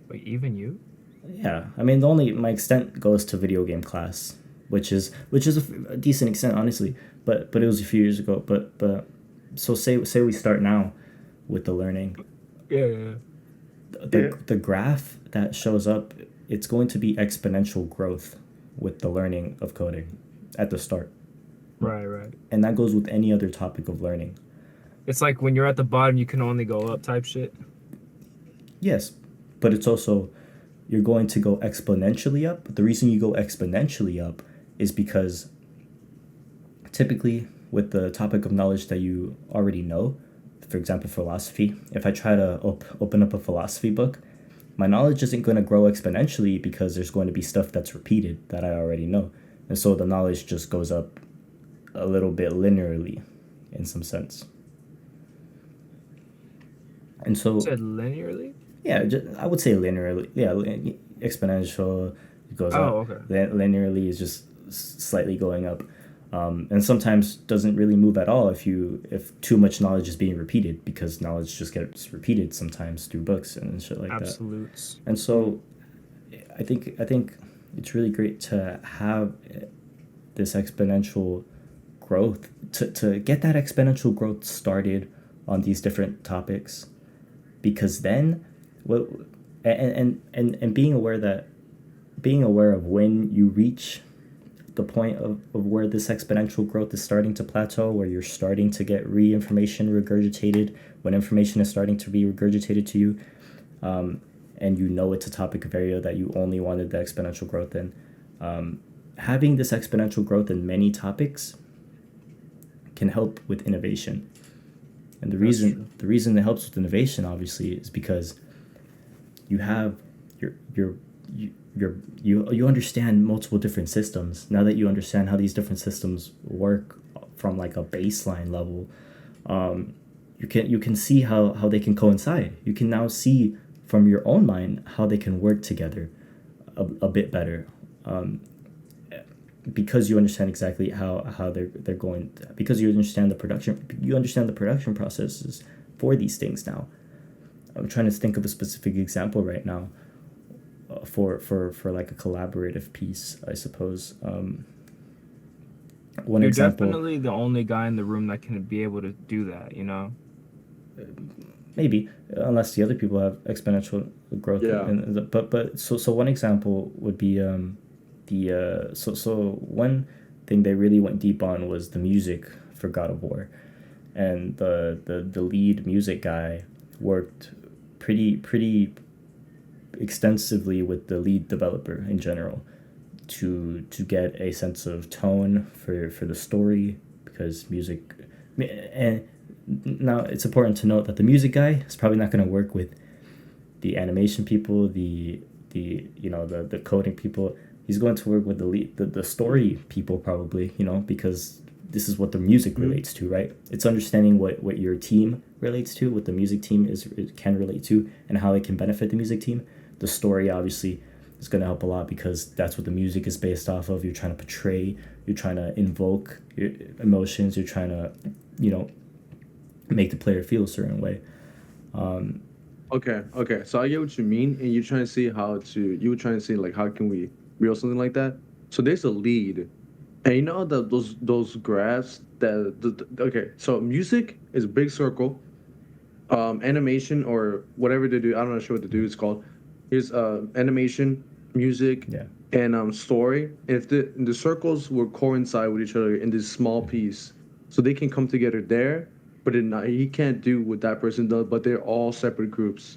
Wait, even you? Yeah, I mean, my extent goes to video game class, which is a decent extent, honestly. But it was a few years ago. But so say we start now with the learning. Yeah. The graph that shows up, it's going to be exponential growth with the learning of coding at the start. Right. And that goes with any other topic of learning. It's like when you're at the bottom, you can only go up type shit. Yes, but it's also, you're going to go exponentially up. But the reason you go exponentially up is because typically with the topic of knowledge that you already know, for example, philosophy, if I try to open up a philosophy book, my knowledge isn't going to grow exponentially because there's going to be stuff that's repeated that I already know. And so the knowledge just goes up a little bit linearly in some sense. And so, You said linearly? yeah, I would say linearly. Yeah, exponential, it goes up. Oh, okay. Linearly is just slightly going up. And sometimes doesn't really move at all if too much knowledge is being repeated, because knowledge just gets repeated sometimes through books and shit like Absolutes. that. And so I think it's really great to have this exponential growth, to get that exponential growth started on these different topics, because then and being aware of when you reach the point of where this exponential growth is starting to plateau, where you're starting to get information regurgitated, when information is starting to be regurgitated to you, and you know it's a topic of area that you only wanted the exponential growth in. Having this exponential growth in many topics can help with innovation. And the reason it helps with innovation, obviously, is because you have you understand multiple different systems. Now that you understand how these different systems work from like a baseline level, you can see how they can coincide. You can now see from your own mind how they can work together a bit better, because you understand exactly how they're going, because you understand the production processes for these things now. I'm trying to think of a specific example right now, for like a collaborative piece, I suppose. One You're example, definitely the only guy in the room that can be able to do that, you know? maybe, unless the other people have exponential growth. Yeah. But so one example would be so one thing they really went deep on was the music for God of War, and the lead music guy worked pretty extensively with the lead developer in general to get a sense of tone for the story, because music. And now it's important to note that the music guy is probably not going to work with the animation people, the coding people. He's going to work with the story people, probably, because this is what the music relates to, right? It's understanding what your team relates to, what the music team can relate to, and how it can benefit the music team. The story, obviously, is going to help a lot, because that's what the music is based off of. You're trying to portray, you're trying to invoke your emotions, you're trying to, make the player feel a certain way. Okay. So I get what you mean, and you're trying to see like how can we build something like that. So there's a lead, and you know that those graphs okay. So music is a big circle. Animation or whatever they do, I'm not sure what the do is called. Here's animation, music, Yeah. and story. If the circles will coincide with each other in this small piece, so they can come together there, but he can't do what that person does. But they're all separate groups.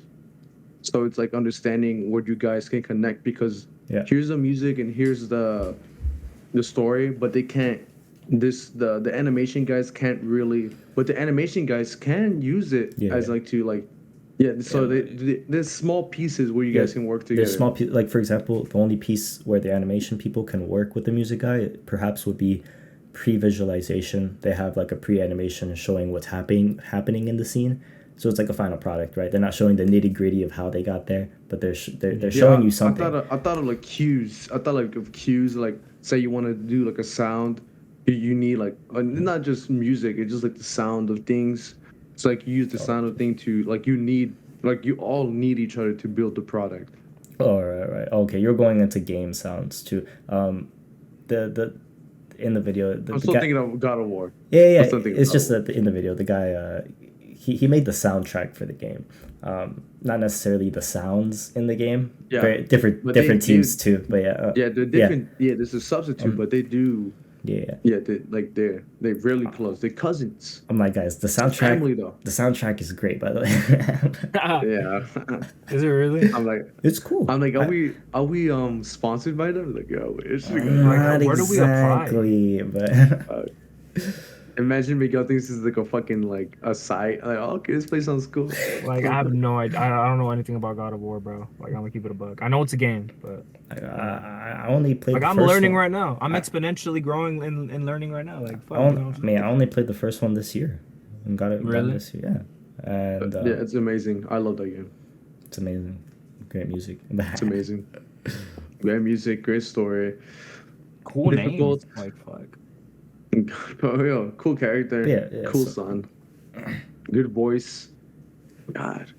So it's like understanding what you guys can connect, because Yeah. here's the music and here's the story, but they can't. The animation guys can't really, but the animation guys can use it Yeah, as yeah. like to like, yeah. So there's small pieces where you guys can work together. There's small like, for example, the only piece where the animation people can work with the music guy perhaps would be pre-visualization. They have like a pre-animation showing what's happening in the scene, so it's like a final product, right? They're not showing the nitty-gritty of how they got there, but they're showing you something. I thought of like cues. I thought like of cues, like say you want to do like a sound, you need like not just music. It's just like the sound of things. It's like you use the sound of thing to like you all need each other to build the product. Oh, right. Okay, you're going into game sounds too. The in the video, I'm still thinking of God of War. Yeah. I'm still thinking It's of just God of that in the video, the guy he made the soundtrack for the game. Not necessarily the sounds in the game. Yeah, Very different but teams too. But yeah. Yeah, they're different. Yeah, there's a substitute, but they do. Yeah. Yeah, they're really close. They're cousins. I'm like, guys, the soundtrack. Family though. The soundtrack is great, by the way. Yeah. Is it really? I'm like, It's cool. are we sponsored by them? Like, yo, it's Not where do we apply? exactly, but imagine Miguel thinks this is like a fucking like a site. Like, oh, okay, this place sounds cool. Like, I have no idea. I don't know anything about God of War, bro. Like, I'm gonna keep it a buck. I know it's a game, but I only played. like, the I'm first learning one. right now. I'm exponentially growing and learning right now. Like, fuck, I you know what I'm saying? only played the first one this year, and got it Really? this year. Yeah, and Yeah, it's amazing. I love that game. it's amazing. Great music. It's amazing. Great music, great story. Cool Difficult. names. Like, fuck. Oh, yeah, cool character. Yeah, cool so- son. Good voice. God.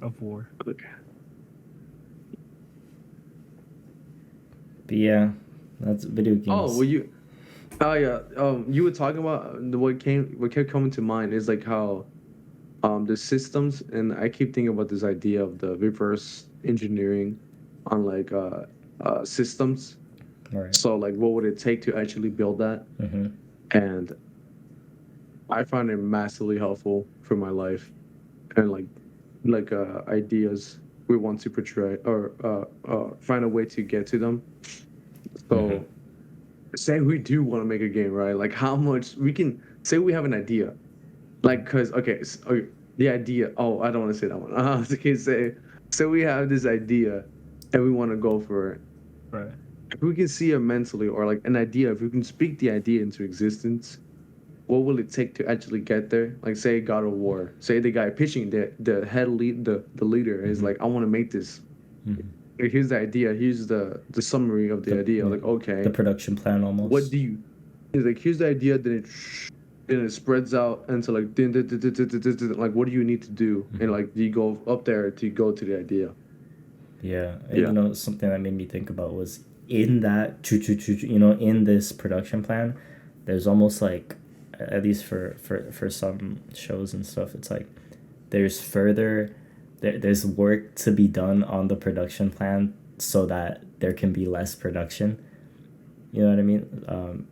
Of war. Okay. But yeah, that's video games. Oh, well, you were talking about what kept coming to mind is like how the systems, and I keep thinking about this idea of the reverse engineering on like systems. Right. So like, what would it take to actually build that? Mm-hmm. And I find it massively helpful for my life and like ideas we want to portray or find a way to get to them. Mm-hmm. So say we do want to make a game, right? Like how much we can say we have an idea, like because okay, the idea. Oh, I don't want to say that one. Okay, say we have this idea and we want to go for it. Right. If we can see it mentally or like an idea, if we can speak the idea into existence, what will it take to actually get there? Like say God of War. Say the guy pitching the head lead the leader is Mm-hmm. like, I want to make this. Mm-hmm. Like, here's the idea. Here's the summary of the idea. Yeah, Like okay, the production plan what almost. do you? He's like, here's the idea. Then it spreads out into like like what do you need to do? And like you go up there to go to the idea. Yeah, and Yeah. you know something that made me think about was in that you know, in this production plan, there's almost like, at least for some shows and stuff, it's like there's there's work to be done on the production plan so that there can be less production. You know what I mean?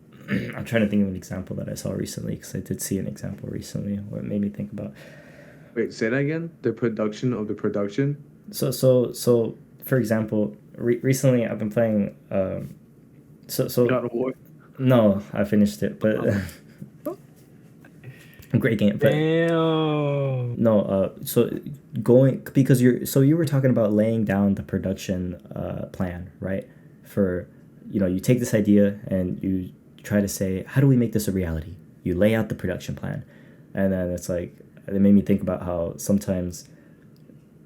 I'm trying to think of an example that I saw recently because I did see an example recently where it made me think about. Wait, say that again. The production of the production. So for example, recently I've been playing. So God of War. no, I finished it, but great game. But Damn. no, so going, because you were talking about laying down the production plan, right? For, you know, you take this idea and you try to say, how do we make this a reality? You lay out the production plan, and then it's like, it made me think about how sometimes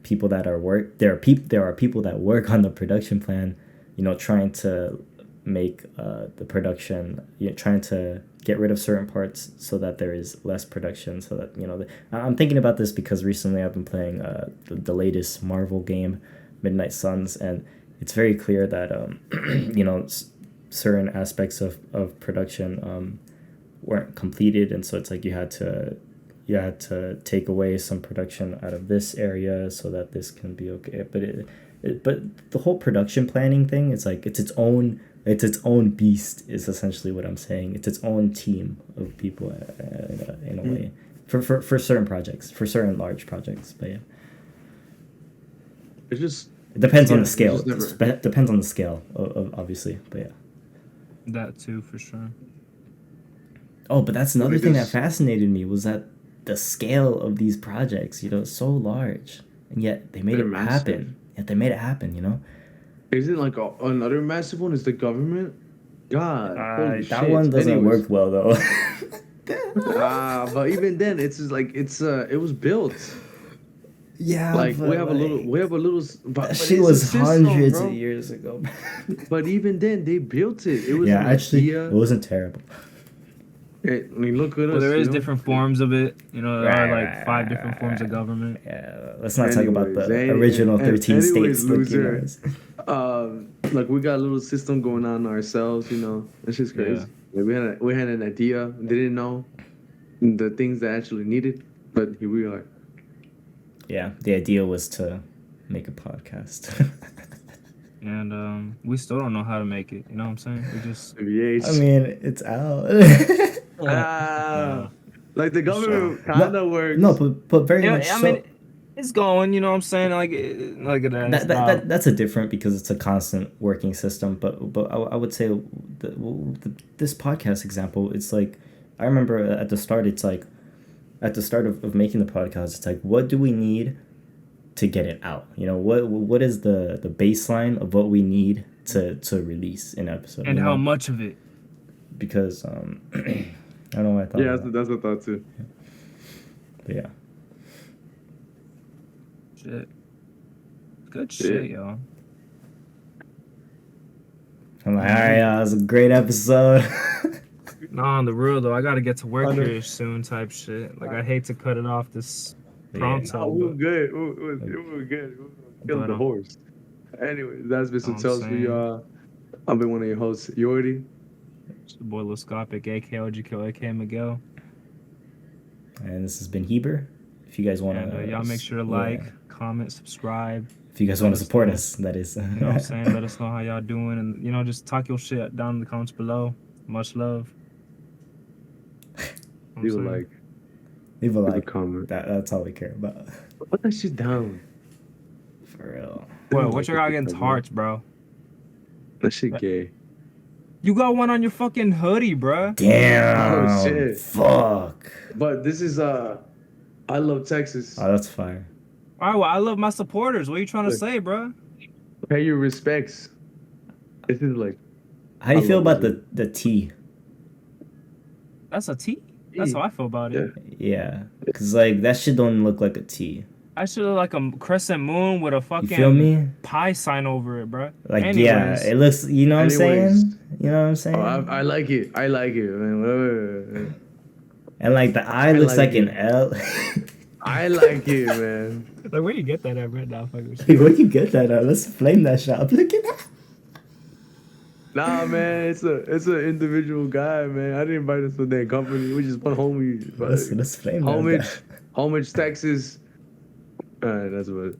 people that are there are people that work on the production plan, you know, trying to make the production, you know, trying to get rid of certain parts so that there is less production, so that, you know, I'm thinking about this because recently I've been playing the latest Marvel game, Midnight Suns, and it's very clear that you know, certain aspects of production weren't completed, and so it's like you had to take away some production out of this area so that this can be okay. But the whole production planning thing, it's like it's its own beast, is essentially what I'm saying. It's its own team of people in a way for certain projects, for certain large projects. But yeah, It's just it depends on yeah, the scale. it's just It never. depends on the scale of obviously. But yeah. That too, for sure. Oh, but that's another thing that Because fascinated me, was that the scale of these projects, you know, is so large, and yet they made they're it massive. happen. Yet they made it happen, you know. Isn't like another massive one is the government? God, holy That one shit. doesn't Anyways, work well though. but even then, it's just like it was built. Yeah, Like but we have a little, that but shit it's a was system, hundreds of bro. years ago. But even then, they built it. It was Yeah, an actually, it idea. wasn't terrible. I mean, look at Well, us, there you is know. different forms of it. You know, there are like five different forms of Right. government. Yeah, let's not talk about the original And 13 anyways, states. Like, you loser. know. Like we got a little system going on ourselves, you know. It's just Yeah. crazy. Like, we had an idea, didn't know the things that actually needed, but here we are. Yeah, the idea was to make a podcast. And we still don't know how to make it. You know what I'm saying? We just I VH. mean, it's out. Ah, no, like the for sure. government kind No, of no, works. but very Yeah, much I mean, so. it's going. You know what I'm saying? Like that. It's not. That's a different, because it's a constant working system. But I would say this podcast example, it's like, I remember at the start, it's like, at the start of making the podcast, it's like, what do we need to get it out? You know, what is the baseline of what we need to release an episode? And You how know, much of it? because I don't know what I thought Yeah, of that. that's a thought too. But yeah. Shit. Good shit, y'all. I'm like, all right, it was a great episode. Nah, on the real though, I gotta get to work I know. here soon. Type shit. Like I hate to cut it off this Yeah. pronto, We were but good. We were good. We killed the horse. Anyways, that's been some I'm tells for saying, y'all. I've been one of your hosts, Jhordy. it's the boy Scopic, aka OGK, aka Miguel. And this has been Heber. If you guys want And to, y'all make sure to like, comment, subscribe. If you guys let want to us support know. us, that is. You know what I'm saying? Let us know how y'all doing, and you know, just talk your shit down in the comments below. Much love. I'm Leave a saying. like. Leave a Leave a like. comment. That's all we care about. Put that shit down. For real. What? What you got against hearts, bro? That shit gay. You got one on your fucking hoodie, bro. Damn. Oh, shit. Fuck. But this is I love Texas. Oh, that's fire. All right, well, I love my supporters. What are you trying to Look. say, bro? Pay your respects. This is like. How do you I feel love about this the T? That's a T. That's how I feel about it. Yeah, cause like that shit don't look like a T. I should look like a crescent moon with a You feel me? fucking pie sign over it, bro. Like Anyways, yeah, it looks. You know what I'm Anyways. saying? You know what I'm saying? Oh, I like it. I like it, man. And like the eye I looks like like an it. L. I like it, man. like where you get that at, bro? Nah, fuck with Hey, where'd you get that at? Let's flame that shop. Look at that. Nah, man, it's an individual guy, man. I didn't invite us to that company. We just put homie. Let's flame that. Homage, Texas. All right, that's what.